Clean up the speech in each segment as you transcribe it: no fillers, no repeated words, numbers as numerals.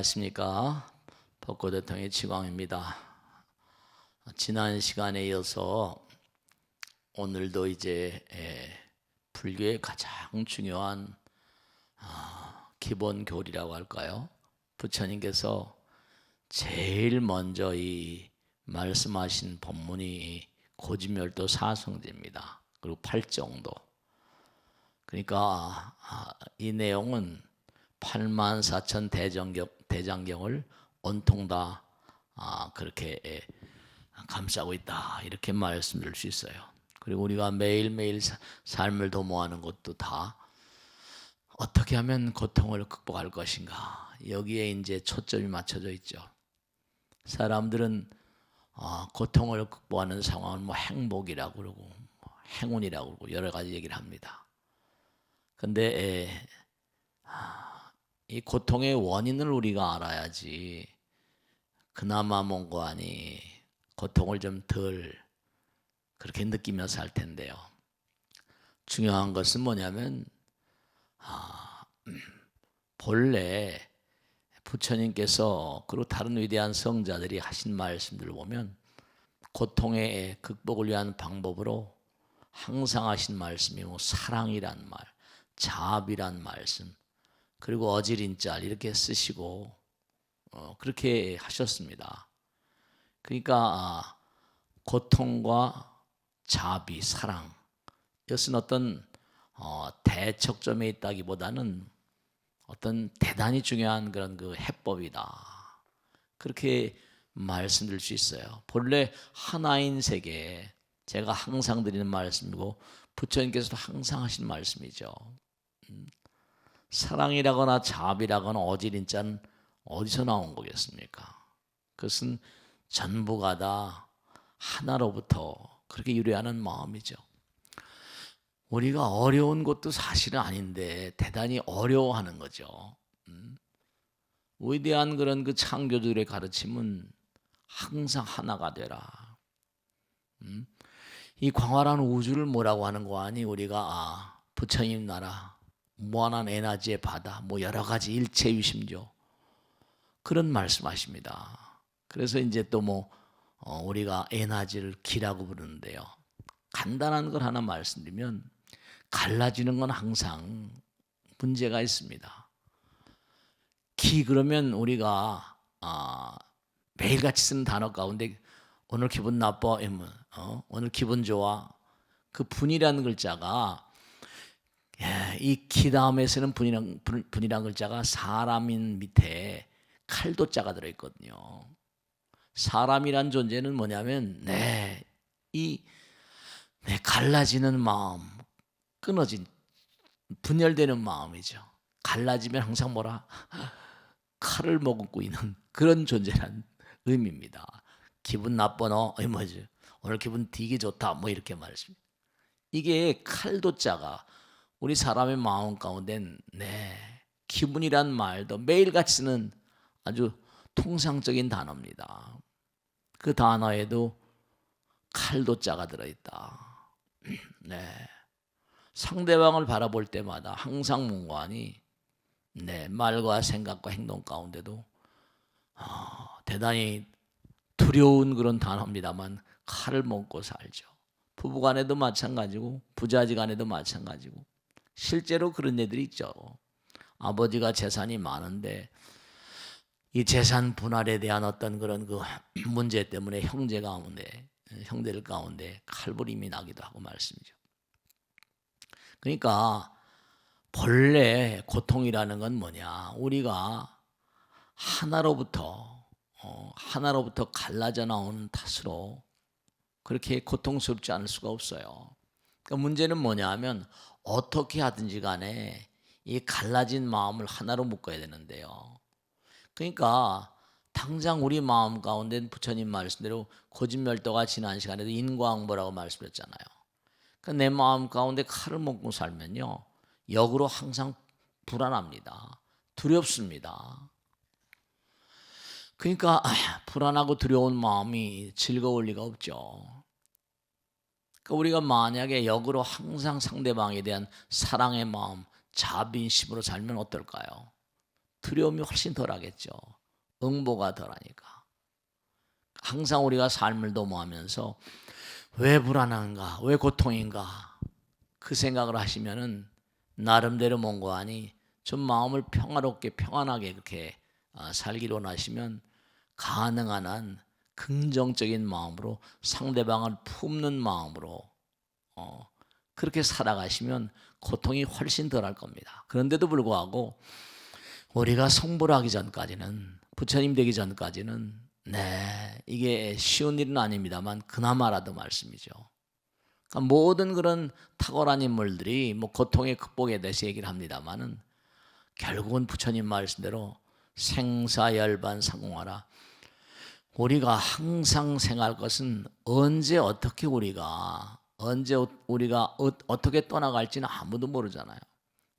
안녕하십니까. 벚꽃대통의 지광입니다. 지난 시간에 이어서 오늘도 이제 불교의 가장 중요한 기본 교리라고 할까요? 부처님께서 제일 먼저 이 말씀하신 본문이 고지멸도 사성제입니다. 그리고 팔정도. 그러니까 이 내용은 84,000 대장경을 온통 다 그렇게 감싸고 있다, 이렇게 말씀드릴 수 있어요. 그리고 우리가 매일매일 삶을 도모하는 것도 다 어떻게 하면 고통을 극복할 것인가, 여기에 이제 초점이 맞춰져 있죠. 사람들은 고통을 극복하는 상황은 뭐 행복이라고 그러고 행운이라고 그러고 여러 가지 얘기를 합니다. 근데 이 고통의 원인을 우리가 알아야지 그나마 뭔가하니 고통을 좀 덜 그렇게 느끼며 살 텐데요. 중요한 것은 뭐냐면 본래 부처님께서 그리고 다른 위대한 성자들이 하신 말씀들을 보면 고통의 극복을 위한 방법으로 항상 하신 말씀이 뭐 사랑이란 말, 자비란 말씀, 그리고 어지린짤 이렇게 쓰시고 그렇게 하셨습니다. 그러니까 고통과 자비, 사랑, 이것은 어떤 대척점에 있다기보다는 어떤 대단히 중요한 그런 그 해법이다, 그렇게 말씀드릴 수 있어요. 본래 하나인 세계, 제가 항상 드리는 말씀이고 부처님께서도 항상 하신 말씀이죠. 사랑이라거나 자비라거나 어지린자는 어디서 나온 거겠습니까? 그것은 전부가 다 하나로부터 그렇게 유래하는 마음이죠. 우리가 어려운 것도 사실은 아닌데 대단히 어려워하는 거죠. 위대한 그런 그 창조주들의 가르침은 항상 하나가 되라. 이 광활한 우주를 뭐라고 하는 거 아니? 우리가 부처님 나라, 무한한 에너지의 바다, 뭐 여러 가지 일체 유심조, 그런 말씀하십니다. 그래서 이제 또 뭐 우리가 에너지를 기라고 부르는데요. 간단한 걸 하나 말씀드리면 갈라지는 건 항상 문제가 있습니다. 기 그러면 우리가 매일같이 쓰는 단어 가운데 오늘 기분 나빠, 오늘 기분 좋아, 그 분이라는 글자가 이 기 다음에 쓰는 분이란 글자가 사람인 밑에 칼도자가 들어있거든요. 사람이란 존재는 뭐냐면 이 갈라지는 마음, 끊어진 분열되는 마음이죠. 갈라지면 항상 뭐라 칼을 머금고 있는 그런 존재란 의미입니다. 기분 나빠 너 뭐지? 오늘 기분 되게 좋다 뭐 이렇게 말했습니다. 이게 칼도자가 우리 사람의 마음 가운데 기분이란 말도 매일같이 쓰는 아주 통상적인 단어입니다. 그 단어에도 칼도자가 들어있다. 상대방을 바라볼 때마다 항상 뭔가하니 말과 생각과 행동 가운데도 대단히 두려운 그런 단어입니다만 칼을 먹고 살죠. 부부간에도 마찬가지고 부자지간에도 마찬가지고 실제로 그런 애들이 있죠. 아버지가 재산이 많은데 이 재산 분할에 대한 어떤 그런 그 문제 때문에 형제들 가운데 칼부림이 나기도 하고 말씀이죠. 그러니까 본래 고통이라는 건 뭐냐? 우리가 하나로부터 갈라져 나오는 탓으로 그렇게 고통스럽지 않을 수가 없어요. 그러니까 문제는 뭐냐 하면 어떻게 하든지 간에 이 갈라진 마음을 하나로 묶어야 되는데요. 그러니까 당장 우리 마음 가운데 부처님 말씀대로 고진멸도가 지난 시간에도 인과응보라고 말씀드렸잖아요. 그러니까 내 마음 가운데 칼을 먹고 살면요, 역으로 항상 불안합니다. 두렵습니다. 그러니까 불안하고 두려운 마음이 즐거울 리가 없죠. 그러니까 우리가 만약에 역으로 항상 상대방에 대한 사랑의 마음, 자비심으로 살면 어떨까요? 두려움이 훨씬 덜하겠죠. 응보가 덜하니까. 항상 우리가 삶을 도모하면서 왜 불안한가, 왜 고통인가 그 생각을 하시면은 나름대로 몽고하니 좀 마음을 평화롭게 평안하게 그렇게 살기로 하시면 가능한 한 긍정적인 마음으로 상대방을 품는 마음으로 그렇게 살아가시면 고통이 훨씬 덜할 겁니다. 그런데도 불구하고 우리가 성불 하기 전까지는, 부처님 되기 전까지는 이게 쉬운 일은 아닙니다만 그나마라도 말씀이죠. 그러니까 모든 그런 탁월한 인물들이 뭐 고통의 극복에 대해서 얘기를 합니다만은 결국은 부처님 말씀대로 생사열반 상공하라. 우리가 항상 생각할 것은 언제 어떻게 우리가 어떻게 떠나갈지는 아무도 모르잖아요.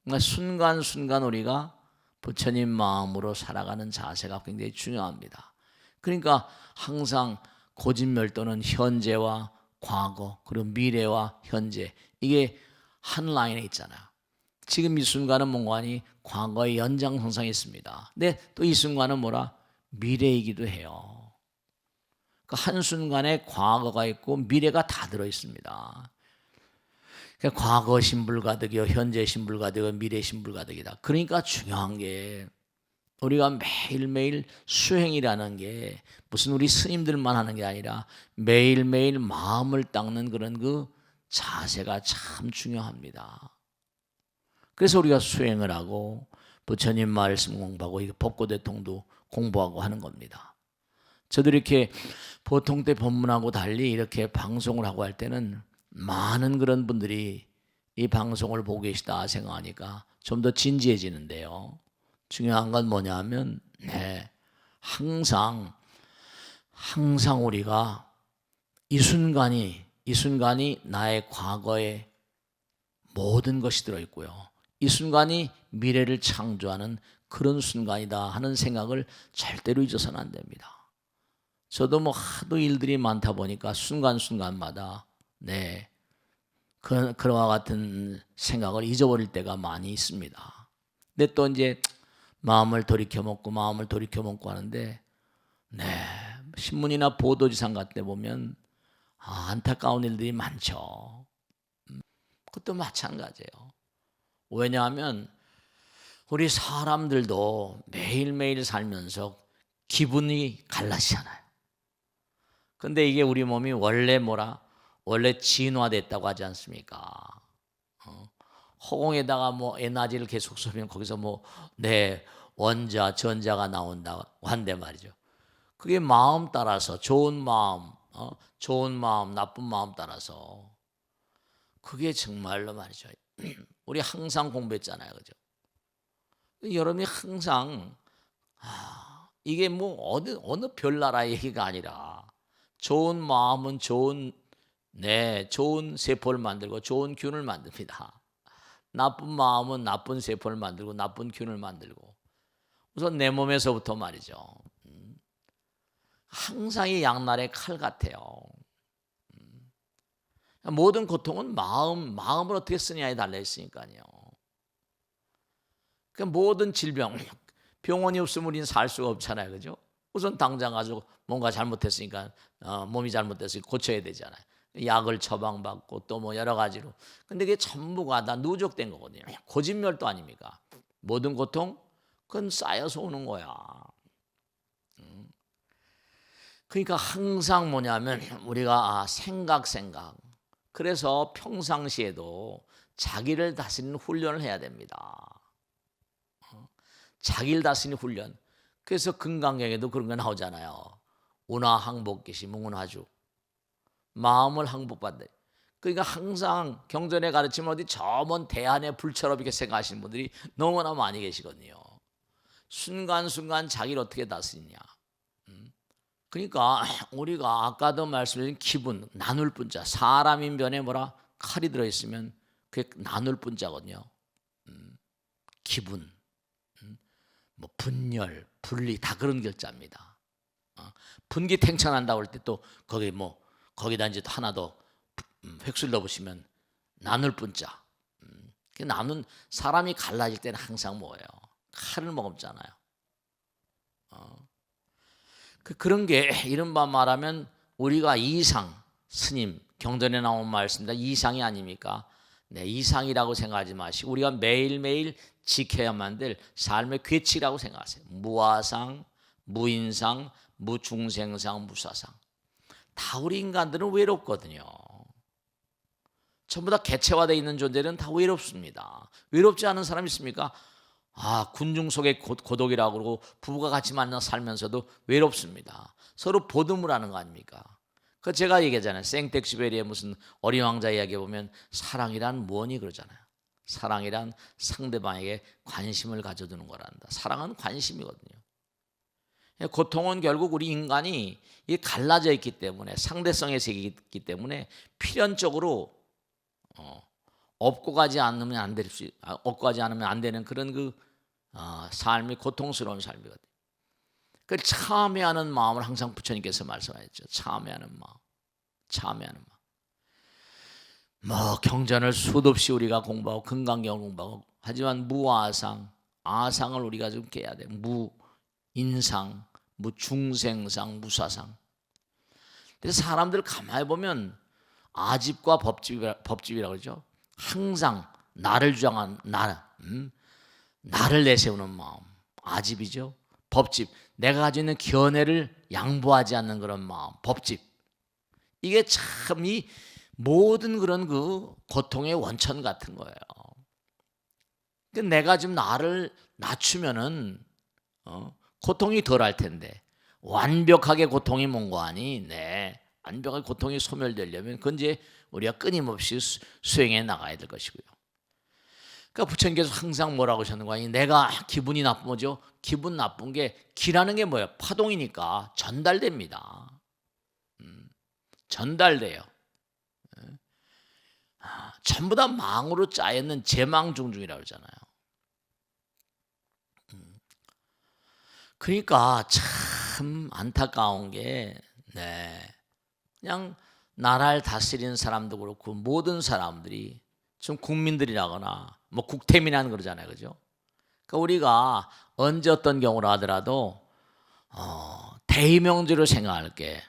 그러니까 순간순간 우리가 부처님 마음으로 살아가는 자세가 굉장히 중요합니다. 그러니까 항상 고진멸도는 현재와 과거 그리고 미래와 현재 이게 한 라인에 있잖아요. 지금 이 순간은 뭔가니 과거의 연장선상에 있습니다. 근데 또 이 순간은 뭐라? 미래이기도 해요. 그러니까 한순간에 과거가 있고 미래가 다 들어있습니다. 그러니까 과거 신불가득이요, 현재 신불가득이요, 미래 신불가득이다. 그러니까 중요한 게 우리가 매일매일 수행이라는 게 무슨 우리 스님들만 하는 게 아니라 매일매일 마음을 닦는 그런 그 자세가 참 중요합니다. 그래서 우리가 수행을 하고 부처님 말씀 공부하고 법고대통도 공부하고 하는 겁니다. 저도 이렇게 보통 때 법문하고 달리 이렇게 방송을 하고 할 때는 많은 그런 분들이 이 방송을 보고 계시다 생각하니까 좀 더 진지해지는데요. 중요한 건 뭐냐면 항상 우리가 이 순간이 나의 과거의 모든 것이 들어있고요. 이 순간이 미래를 창조하는 그런 순간이다 하는 생각을 절대로 잊어서는 안 됩니다. 저도 뭐 하도 일들이 많다 보니까 순간순간마다 그와 같은 생각을 잊어버릴 때가 많이 있습니다. 근데 또 이제 마음을 돌이켜 먹고 하는데 신문이나 보도지상 같은 데 보면 안타까운 일들이 많죠. 그것도 마찬가지예요. 왜냐하면 우리 사람들도 매일매일 살면서 기분이 갈라지잖아요. 근데 이게 우리 몸이 원래 진화됐다고 하지 않습니까? 허공에다가 뭐 에너지를 계속 쏘면 거기서 원자, 전자가 나온다고 한대 말이죠. 그게 마음 따라서 좋은 마음, 나쁜 마음 따라서 그게 정말로 말이죠. 우리 항상 공부했잖아요, 그죠? 여러분이 항상 이게 뭐 어느 별나라 얘기가 아니라 좋은 마음은 좋은 세포를 만들고 좋은 균을 만듭니다. 나쁜 마음은 나쁜 세포를 만들고 나쁜 균을 만들고 우선 내 몸에서부터 말이죠. 항상 이 양날의 칼 같아요. 모든 고통은 마음을 어떻게 쓰냐에 달려 있으니까요. 그러니까 모든 질병, 병원이 없으면 우리는 살 수가 없잖아요, 그죠? 우선 당장 가지고 뭔가 잘못했으니까 몸이 잘못됐으니까 고쳐야 되잖아요. 약을 처방받고 또 뭐 여러 가지로. 근데 그게 전부가 다 누적된 거거든요. 고진멸도 아닙니까? 모든 고통 그건 쌓여서 오는 거야. 그러니까 항상 뭐냐면 우리가 생각. 그래서 평상시에도 자기를 다스리는 훈련을 해야 됩니다. 자기를 다스리는 훈련. 그래서 금강경에도 그런 거 나오잖아요. 운하항복기시 뭉운하주. 마음을 항복받는. 그러니까 항상 경전에 가르치면 어디 저 먼 대안의 불처럼 이렇게 생각하시는 분들이 너무나 많이 계시거든요. 순간순간 자기를 어떻게 다스리냐. 그러니까 우리가 아까도 말씀드린 기분, 나눌 분자. 사람 인변에 칼이 들어있으면 그게 나눌 분자거든요. 기분, 뭐 분열, 분리 다 그런 결자입니다. 분기탱천한다고 할 때 또 거기다 이제 하나 더 획술 넣으시면 나눌 분자. 나눈 사람이 갈라질 때는 항상 뭐예요? 칼을 먹었잖아요. 그런 게 이른바 말하면 우리가 이상, 스님 경전에 나온 말씀입니다. 이상이 아닙니까? 네, 이상이라고 생각하지 마시고 우리가 매일매일 지켜야만 될 삶의 규칙이라고 생각하세요. 무아상, 무인상, 무중생상, 무사상. 다 우리 인간들은 외롭거든요. 전부 다 개체화되어 있는 존재는 다 외롭습니다. 외롭지 않은 사람 있습니까? 군중 속의 고독이라고 그러고 부부가 같이 만나 살면서도 외롭습니다. 서로 보듬을 하는 거 아닙니까? 그 제가 얘기하잖아요. 생텍쥐페리의 무슨 어린 왕자 이야기에 보면 사랑이란 뭐니 그러잖아요. 사랑이란 상대방에게 관심을 가져두는 거란다. 사랑은 관심이거든요. 고통은 결국 우리 인간이 갈라져 있기 때문에 상대성의 세계이기 때문에 필연적으로 업고 가지 않으면 안 되는 그런 삶이 고통스러운 삶이거든요. 그 참회하는 마음을 항상 부처님께서 말씀하셨죠. 참회하는 마음. 경전을 수도 없이 우리가 공부하고 금강경을 공부하고 하지만 무아상, 아상을 우리가 좀 깨야 돼. 무인상, 무중생상, 무사상. 그래서 사람들 가만히 보면 아집과 법집이라고 그러죠. 항상 나를 주장한 나를 내세우는 마음, 아집이죠. 법집, 내가 가지고 있는 견해를 양보하지 않는 그런 마음, 법집. 이게 참 이 모든 그런 고통의 원천 같은 거예요. 내가 지금 나를 낮추면은 고통이 덜할 텐데 완벽하게 고통이 몽고하니 완벽하게 고통이 소멸되려면 그건 이제 우리가 끊임없이 수행해 나가야 될 것이고요. 그러니까 부처님께서 항상 뭐라고 하셨는 거아니 내가 기분이 나쁜 거죠. 기분 나쁜 게 기라는 게 뭐예요? 파동이니까 전달됩니다. 전달돼요. 전부 다 망으로 짜여있는 제망중중이라고 그러잖아요. 그러니까 참 안타까운 게 그냥 나라를 다스리는 사람도 그렇고 모든 사람들이 좀 국민들이라거나 국태민이라는 그러잖아요, 그죠? 그러니까 우리가 언제 어떤 경우를 하더라도 대의명제로 생각할게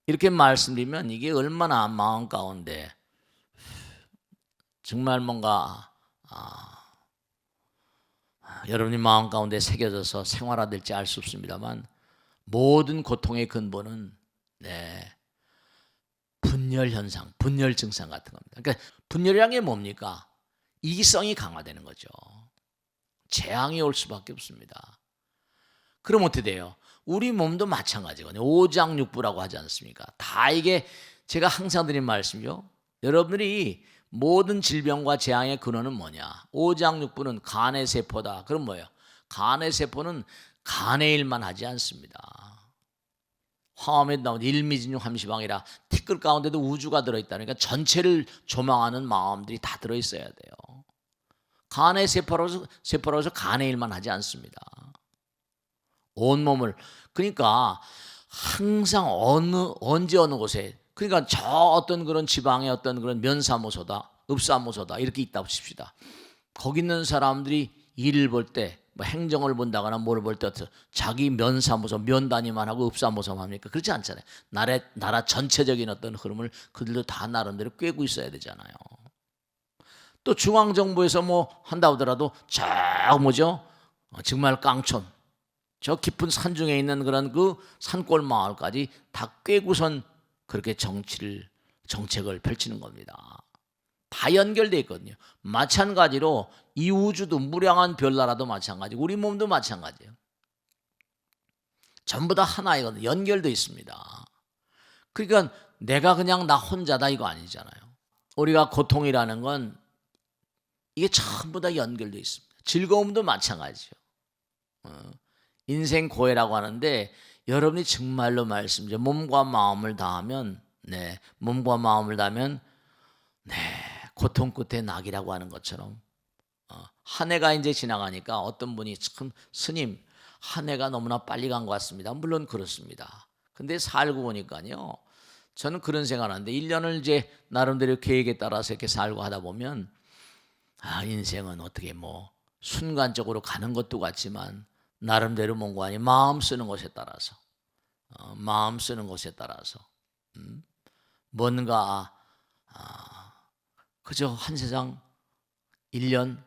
이렇게 말씀드리면 이게 얼마나 마음 가운데 정말 뭔가 여러분이 마음 가운데 새겨져서 생활화될지 알 수 없습니다만 모든 고통의 근본은 분열 현상, 분열 증상 같은 겁니다. 그러니까 분열이란 게 뭡니까? 이기성이 강화되는 거죠. 재앙이 올 수밖에 없습니다. 그럼 어떻게 돼요? 우리 몸도 마찬가지거든요. 오장육부라고 하지 않습니까? 다 이게 제가 항상 드린 말씀이죠. 여러분들이 모든 질병과 재앙의 근원은 뭐냐? 오장육부는 간의 세포다. 그럼 뭐예요? 간의 세포는 간의 일만 하지 않습니다. 화엄에 나온 일미진육 함시방이라 티끌 가운데도 우주가 들어있다. 그러니까 전체를 조망하는 마음들이 다 들어있어야 돼요. 간의 세포로서 간의 일만 하지 않습니다. 온몸을 그러니까 항상 언제 어느 곳에 그러니까 저 어떤 그런 지방의 어떤 그런 면사무소다 읍사무소다 이렇게 있다고 칩시다. 거기 있는 사람들이 일을 볼 때 행정을 본다거나 뭘 볼 때 자기 면사무소 면단위만 하고 읍사무소만 합니까? 그렇지 않잖아요. 나라 전체적인 어떤 흐름을 그들도 다 나름대로 꿰고 있어야 되잖아요. 또 중앙정부에서 한다 하더라도 저 정말 깡촌 저 깊은 산중에 있는 그런 산골 마을까지 다 꿰고선 그렇게 정책을 펼치는 겁니다. 다 연결되어 있거든요. 마찬가지로 이 우주도 무량한 별나라도 마찬가지고 우리 몸도 마찬가지예요. 전부 다 하나이거든요. 연결되어 있습니다. 그러니까 내가 그냥 나 혼자다 이거 아니잖아요. 우리가 고통이라는 건 이게 전부 다 연결되어 있습니다. 즐거움도 마찬가지죠. 인생 고해라고 하는데 여러분이 정말로 말씀이죠. 몸과 마음을 다하면 고통 끝에 낙이라고 하는 것처럼 한 해가 이제 지나가니까 어떤 분이 참 스님 한 해가 너무나 빨리 간 것 같습니다. 물론 그렇습니다. 근데 살고 보니까요. 저는 그런 생각을 하는데 1년을 이제 나름대로 계획에 따라서 이렇게 살고 하다 보면 인생은 어떻게 순간적으로 가는 것도 같지만 나름대로 몽고하니 마음 쓰는 것에 따라서 마음 쓰는 것에 따라서 뭔가 그저 한 세상 1년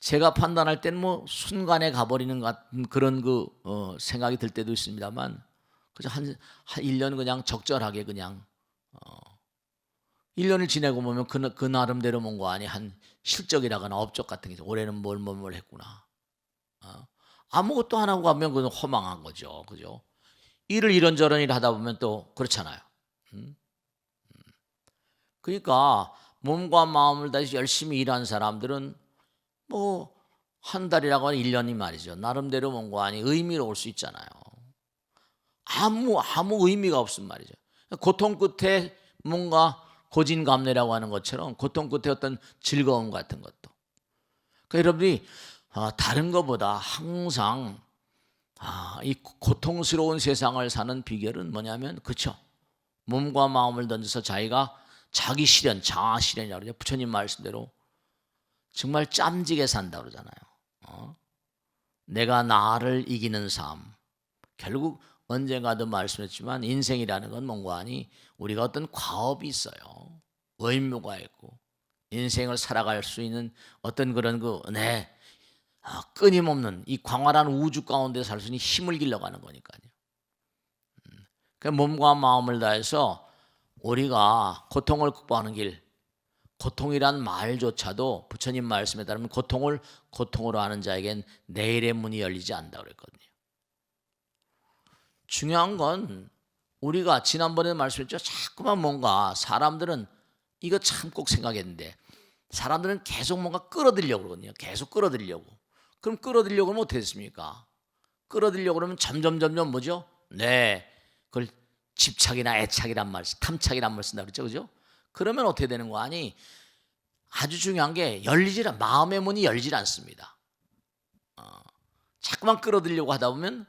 제가 판단할 때는 뭐 순간에 가버리는 것 같은 그런 생각이 들 때도 있습니다만 그저 한 1년 그냥 적절하게 그냥 1년을 지내고 보면 그 나름대로 뭔가 아니 한 실적이라거나 업적 같은 게 올해는 뭘 했구나. 아무것도 안 하고 가면 그건 허망한 거죠. 그죠? 일을 이런저런 일 하다 보면 또 그렇잖아요. 그러니까 몸과 마음을 다해서 열심히 일한 사람들은 뭐 한 달이라고 하는 1년이 말이죠. 나름대로 뭔가 아니 의미로울 수 있잖아요. 아무 의미가 없음 말이죠. 고통 끝에 뭔가 고진감래라고 하는 것처럼 고통 끝에 어떤 즐거움 같은 것도. 그러니까 여러분이 다른 것보다 항상 이 고통스러운 세상을 사는 비결은 뭐냐면 그렇죠. 몸과 마음을 던져서 자기가 자기 실현, 자아 실현이라고 그러죠. 부처님 말씀대로 정말 짬지게 산다 그러잖아요. 내가 나를 이기는 삶. 결국 언젠가도 말씀했지만 인생이라는 건 뭔가 아니 우리가 어떤 과업이 있어요. 의무가 있고 인생을 살아갈 수 있는 어떤 그런 끊임없는 이 광활한 우주 가운데 살 수 있는 힘을 길러가는 거니까요. 그러니까 몸과 마음을 다해서 우리가 고통을 극복하는 길, 고통이란 말조차도 부처님 말씀에 따르면 고통으로 하는 자에겐 내일의 문이 열리지 않는다 그랬거든요. 중요한 건 우리가 지난번에 말씀했죠. 자꾸만 뭔가 사람들은 이거 참 꼭 생각했는데 사람들은 계속 뭔가 끌어들이려고 그러거든요. 계속 끌어들이려고. 그럼 끌어들이려고 하면 어떻게 됐습니까? 끌어들이려고 그러면 점점 뭐죠? 네, 그걸 집착이나 애착이란 말, 탐착이란 말 쓴다 그랬죠, 그죠? 그러면 어떻게 되는 거 아니? 아주 중요한 게 마음의 문이 열질 않습니다. 자꾸만 끌어들이려고 하다 보면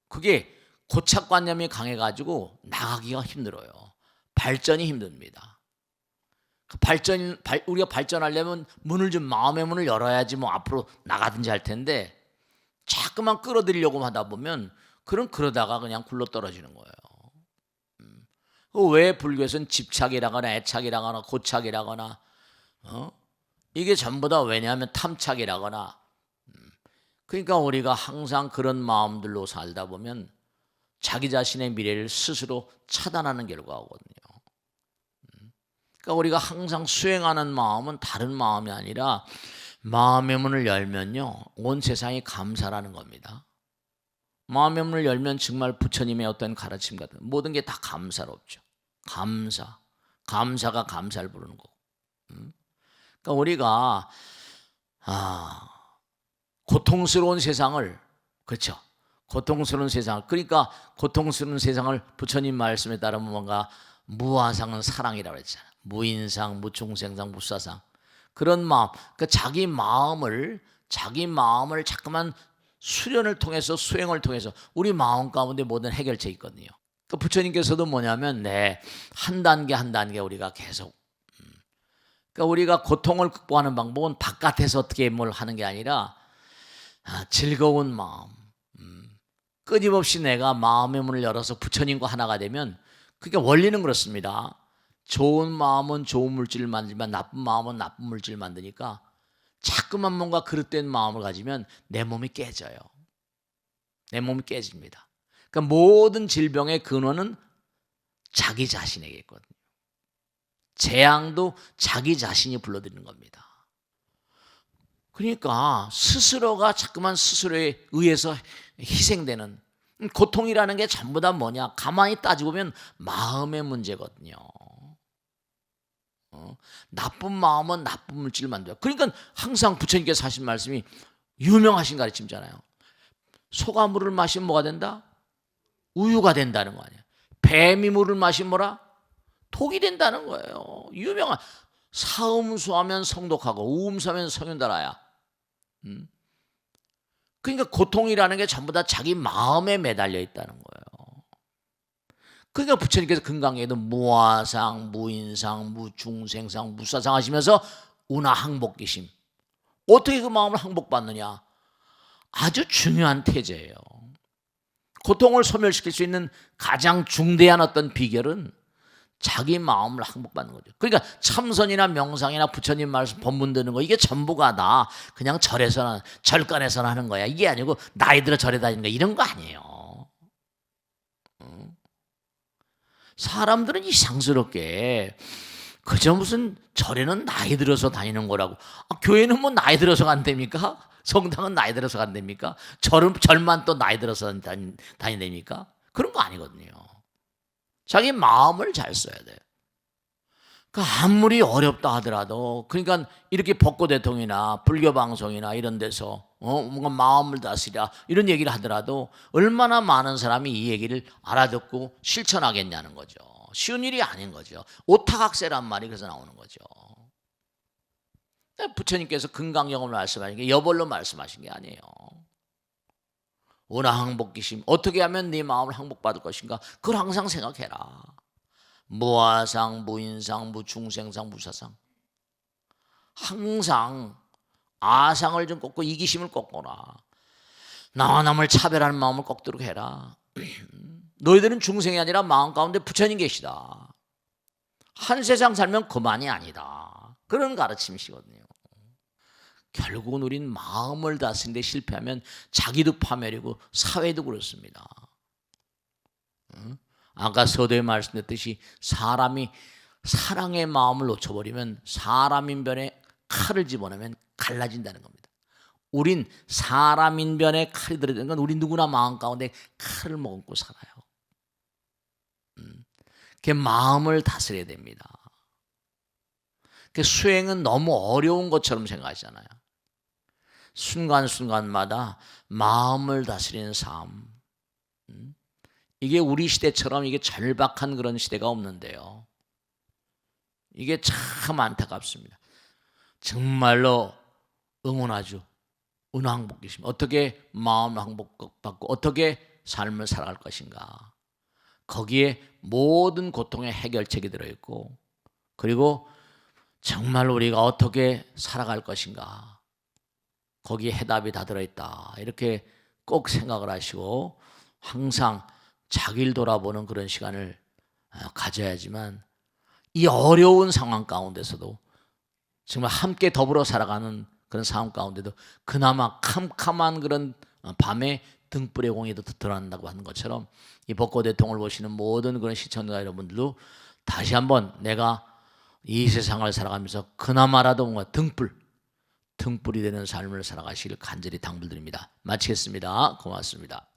그게 고착관념이 강해가지고 나가기가 힘들어요. 발전이 힘듭니다. 우리가 발전하려면 문을 좀 마음의 문을 열어야지 뭐 앞으로 나가든지 할 텐데 자꾸만 끌어들이려고 하다 보면 그러다가 그냥 굴러 떨어지는 거예요. 왜 불교에서는 집착이라거나 애착이라거나 고착이라거나 이게 전부 다 왜냐하면 탐착이라거나 그러니까 우리가 항상 그런 마음들로 살다 보면 자기 자신의 미래를 스스로 차단하는 결과거든요. 그러니까 우리가 항상 수행하는 마음은 다른 마음이 아니라 마음의 문을 열면요 온 세상이 감사라는 겁니다. 마음의 문을 열면 정말 부처님의 어떤 가르침 같은 모든 게 다 감사롭죠. 감사가 감사를 부르는 거고. 그러니까 우리가 고통스러운 세상을 그렇죠. 고통스러운 세상 그러니까 고통스러운 세상을 부처님 말씀에 따르면 뭔가 무아상은 사랑이라고 했잖아요. 무인상, 무중생상, 무사상 그런 마음. 그러니까 자기 마음을 자꾸만 수련을 통해서 수행을 통해서 우리 마음 가운데 모든 해결책이 있거든요. 그 부처님께서도 뭐냐면 한 단계 우리가 계속 그러니까 우리가 고통을 극복하는 방법은 바깥에서 어떻게 뭘 하는 게 아니라 즐거운 마음 끊임없이 내가 마음의 문을 열어서 부처님과 하나가 되면 그게 원리는 그렇습니다. 좋은 마음은 좋은 물질을 만들지만 나쁜 마음은 나쁜 물질을 만드니까 자꾸만 뭔가 그릇된 마음을 가지면 내 몸이 깨져요. 내 몸이 깨집니다. 그러니까 모든 질병의 근원은 자기 자신에게 있거든요. 재앙도 자기 자신이 불러들이는 겁니다. 그러니까 스스로가 자꾸만 스스로에 의해서 희생되는 고통이라는 게 전부 다 뭐냐? 가만히 따지고 보면 마음의 문제거든요. 나쁜 마음은 나쁜 물질을 만들어요. 그러니까 항상 부처님께서 하신 말씀이 유명하신 가르침이잖아요. 소가 물을 마시면 뭐가 된다? 우유가 된다는 거 아니에요. 뱀이 물을 마시면 뭐라? 독이 된다는 거예요. 유명한 사음수하면 성독하고 우음수하면 성현달아야. 그러니까 고통이라는 게 전부 다 자기 마음에 매달려 있다는 거예요. 그러니까 부처님께서 금강에도 무아상, 무인상, 무중생상, 무사상 하시면서 운하 항복기심. 어떻게 그 마음을 항복받느냐? 아주 중요한 태제예요. 고통을 소멸시킬 수 있는 가장 중대한 어떤 비결은 자기 마음을 항복받는 거죠. 그러니까 참선이나 명상이나 부처님 말씀 법문 듣는 거 이게 전부가 다 그냥 절에서나 절간에서나 하는 거야. 이게 아니고 나이 들어 절에 다니는 거 이런 거 아니에요. 사람들은 이상스럽게 그저 무슨 절에는 나이 들어서 다니는 거라고. 교회는 뭐 나이 들어서 간답니까? 성당은 나이 들어서 간답니까? 절만 또 나이 들어서 다닌답니까? 그런 거 아니거든요. 자기 마음을 잘 써야 돼요. 그러니까 아무리 어렵다 하더라도, 그러니까 이렇게 법고 대통이나 불교 방송이나 이런 데서 뭔가 마음을 다스리라 이런 얘기를 하더라도 얼마나 많은 사람이 이 얘기를 알아듣고 실천하겠냐는 거죠. 쉬운 일이 아닌 거죠. 오타각세란 말이 그래서 나오는 거죠. 부처님께서 금강경을 말씀하신 게 여벌로 말씀하신 게 아니에요. 원하항복기심, 어떻게 하면 네 마음을 항복받을 것인가, 그걸 항상 생각해라. 무아상, 무인상, 무중생상, 무사상. 항상 아상을 좀 꺾고 이기심을 꺾거라. 나와 남을 차별하는 마음을 꺾도록 해라. 너희들은 중생이 아니라 마음 가운데 부처님 계시다. 한 세상 살면 그만이 아니다. 그런 가르침이시거든요. 결국은 우린 마음을 다스리는 데 실패하면 자기도 파멸이고 사회도 그렇습니다. 아까 서두에 말씀드렸듯이 사람이 사랑의 마음을 놓쳐버리면 사람인변에 칼을 집어넣으면 갈라진다는 겁니다. 우린 사람인변에 칼이 들어드는 건 우리 누구나 마음 가운데 칼을 머금고 살아요. 그 마음을 다스려야 됩니다. 그 수행은 너무 어려운 것처럼 생각하잖아요. 순간순간마다 마음을 다스리는 삶. 이게 우리 시대처럼 이게 절박한 그런 시대가 없는데요. 이게 참 안타깝습니다. 정말로 응원하죠. 은항복기심. 어떻게 마음 항복받고 어떻게 삶을 살아갈 것인가. 거기에 모든 고통의 해결책이 들어있고, 그리고 정말 우리가 어떻게 살아갈 것인가, 거기에 해답이 다 들어있다. 이렇게 꼭 생각을 하시고 항상 자기를 돌아보는 그런 시간을 가져야지만 이 어려운 상황 가운데서도 정말 함께 더불어 살아가는 그런 상황 가운데도 그나마 캄캄한 그런 밤에 등불의 공이 더 드러난다고 하는 것처럼 이 벚꽃대통을 보시는 모든 그런 시청자 여러분들도 다시 한번 내가 이 세상을 살아가면서 그나마라도 뭔가 등불이 되는 삶을 살아가시길 간절히 당부드립니다. 마치겠습니다. 고맙습니다.